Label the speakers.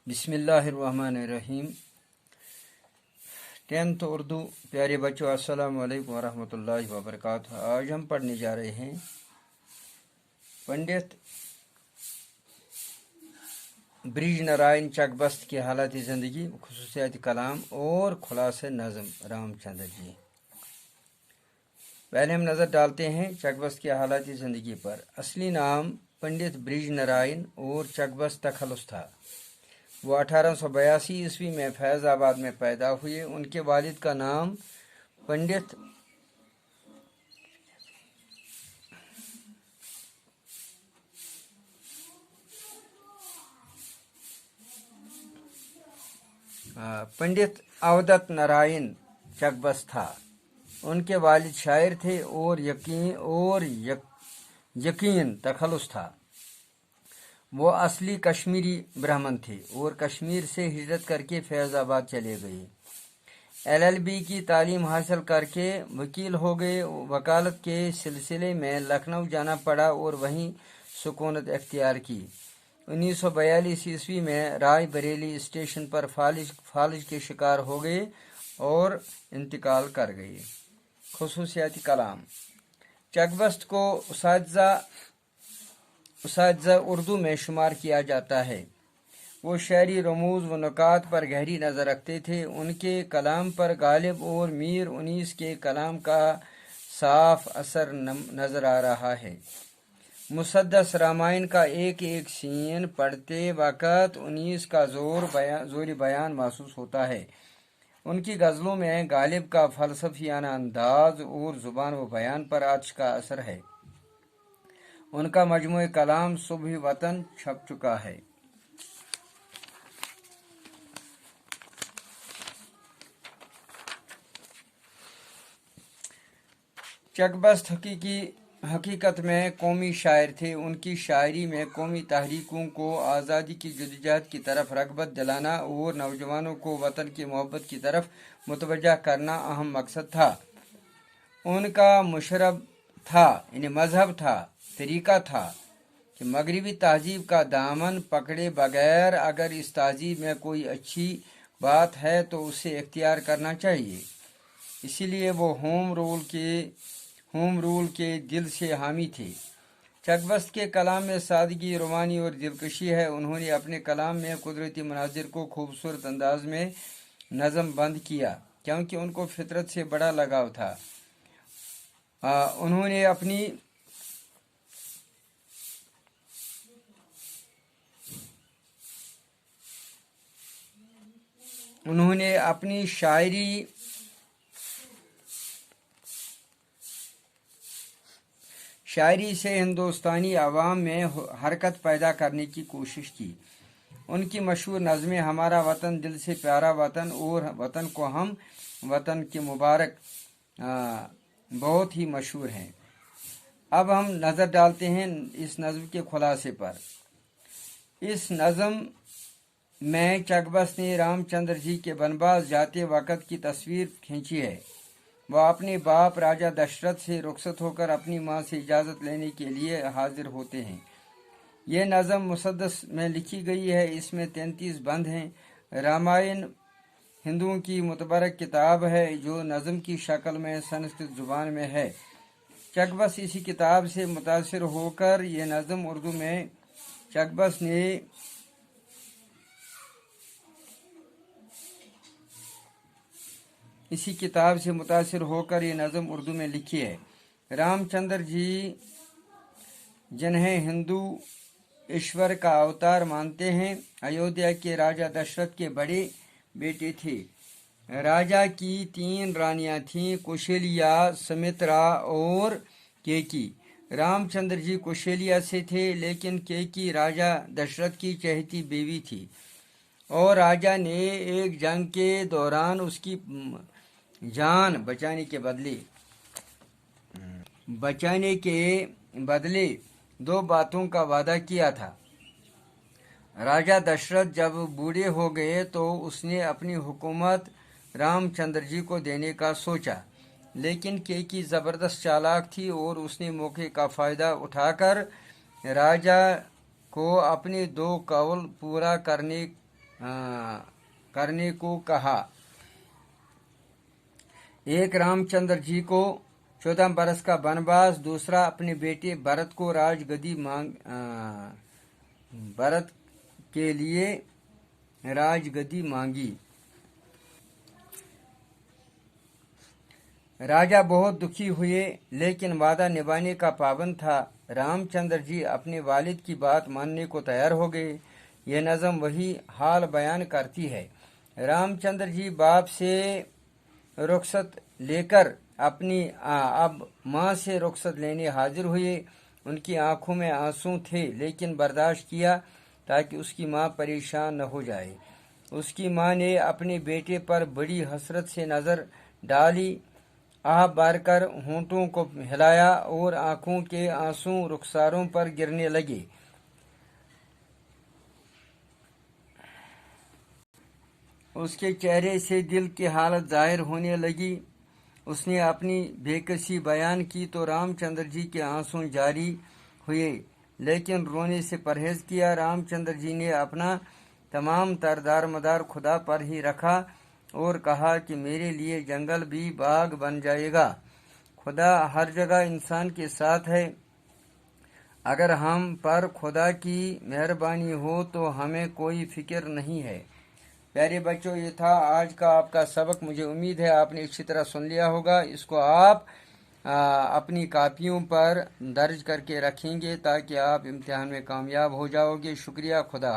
Speaker 1: बिस्मिल्लाहिर्रहमानिर्रहीम। 10th उर्दू। प्यारे बच्चों, अस्सलाम वालेकुम वरहमतुल्लाहि वबरकातुहू। आज हम पढ़ने जा रहे हैं पंडित ब्रिज नारायण चकबस्त की हालत ज़िंदगी, खुसूसियात कलाम और खुलासे नज़म रामचंद्र जी। पहले हम नज़र डालते हैं चकबस्त की हालत ज़िंदगी पर। असली नाम पंडित ब्रिज नारायण और चकबस्त तखलुस था। वो 1882 ईस्वी में फैज़ाबाद में पैदा हुए। उनके वालिद का नाम पंडित अवधत नारायण चकबस्त था। उनके वालिद शायर थे और यकीन तखलुस था। वो असली कश्मीरी ब्राह्मण थे और कश्मीर से हिजरत करके फैज़ाबाद चले गए। LLB की तालीम हासिल करके वकील हो गए। वकालत के सिलसिले में लखनऊ जाना पड़ा और वहीं सुकूनत इख्तियार की। 1942 ईस्वी में राय बरेली स्टेशन पर फालिज के शिकार हो गए और इंतकाल कर गए। खुसूसियाती कलाम। चकबस्त को उसातिज़ा उर्दू में शुमार किया जाता है। वो शायरी, रमूज़ व नुकात पर गहरी नज़र रखते थे। उनके कलाम पर गालिब और मीर उनीस के कलाम का साफ असर नज़र आ रहा है। मुसद्दस रामायण का एक एक सीन पढ़ते वक़्त उनीस का ज़ोरी बयान महसूस होता है। उनकी गज़लों में गालिब का फ़लसफ़ियाना अंदाज़ और ज़ुबान व बयान पर आतिश का असर है। उनका मजमूए कलाम सुबह वतन छप चुका है। चकबस्त हकीकत में कौमी शायर थे। उनकी शायरी में कौमी तहरीकों को आज़ादी की जदोजहद की तरफ रग़बत दिलाना और नौजवानों को वतन की मोहब्बत की तरफ मुतवज्जा करना अहम मकसद था। उनका मशरब था, मज़हब था, तरीका था कि मगरबी तहजीब का दामन पकड़े बगैर अगर इस तहजीब में कोई अच्छी बात है तो उसे इख्तियार करना चाहिए। इसीलिए वो होम रूल के दिल से हामी थे। चकबस्त के कलाम में सादगी, रोमानी और दिलकशी है। उन्होंने अपने कलाम में कुदरती मनाजिर को खूबसूरत अंदाज में नज़म बंद किया क्योंकि उनको फितरत से बड़ा लगाव था। उन्होंने अपनी शायरी से हिंदुस्तानी अवाम में हरकत पैदा करने की कोशिश की। उनकी मशहूर नज़में हमारा वतन, दिल से प्यारा वतन और वतन को हम वतन के मुबारक बहुत ही मशहूर हैं। अब हम नज़र डालते हैं इस नज़म के खुलासे पर। इस नज़म में चकबस्त ने रामचंद्र जी के बनवास जाते वक़्त की तस्वीर खींची है। वह अपने बाप राजा दशरथ से रुखसत होकर अपनी माँ से इजाज़त लेने के लिए हाजिर होते हैं। यह नज़म मुसद्दस में लिखी गई है। इसमें 33 बंद हैं। रामायण हिंदुओं की मुतबरक किताब है जो नज़म की शक्ल में संस्कृत ज़ुबान में है। चकबस्त इसी किताब से मुतासिर होकर ये नज़म उर्दू में उर्दू में लिखी है। रामचंद्र जी जिन्हें हिंदू ईश्वर का अवतार मानते हैं, अयोध्या के राजा दशरथ के बड़े बेटे थे। राजा की 3 रानियां थीं, कुशल्या, सुमित्रा और केकी। रामचंद्र जी कुशल्या से थे, लेकिन केकी राजा दशरथ की चहेती बीवी थी और राजा ने एक जंग के दौरान उसकी जान बचाने के बदले 2 बातों का वादा किया था। राजा दशरथ जब बूढ़े हो गए तो उसने अपनी हुकूमत रामचंद्र जी को देने का सोचा, लेकिन केकी ज़बरदस्त चालाक थी और उसने मौके का फ़ायदा उठाकर राजा को अपने 2 कौल पूरा करने को कहा। एक रामचंद्र जी को 14 बरस का वनवास, दूसरा अपने बेटे भरत को भरत के लिए राजगद्दी मांगी। राजा बहुत दुखी हुए लेकिन वादा निभाने का पाबंद था। रामचंद्र जी अपने वालिद की बात मानने को तैयार हो गए। यह नज़म वही हाल बयान करती है। रामचंद्र जी बाप से रुखसत लेकर अपनी अब माँ से रुखसत लेने हाजिर हुए। उनकी आंखों में आंसू थे लेकिन बर्दाश्त किया ताकि उसकी माँ परेशान न हो जाए। उसकी माँ ने अपने बेटे पर बड़ी हसरत से नज़र डाली, आह भरकर होंठों को हिलाया और आंखों के आंसू रुखसारों पर गिरने लगे। उसके चेहरे से दिल की हालत जाहिर होने लगी। उसने अपनी बेकसी बयान की तो रामचंद्र जी के आंसू जारी हुए लेकिन रोने से परहेज किया। रामचंद्र जी ने अपना तमाम तरदार मदार खुदा पर ही रखा और कहा कि मेरे लिए जंगल भी बाग बन जाएगा। खुदा हर जगह इंसान के साथ है। अगर हम पर खुदा की मेहरबानी हो तो हमें कोई फिक्र नहीं है। प्यारे बच्चों, ये था आज का आपका सबक। मुझे उम्मीद है आपने अच्छी तरह सुन लिया होगा। इसको आप अपनी कापियों पर दर्ज करके रखेंगे ताकि आप इम्तिहान में कामयाब हो जाओगे। शुक्रिया। खुदा।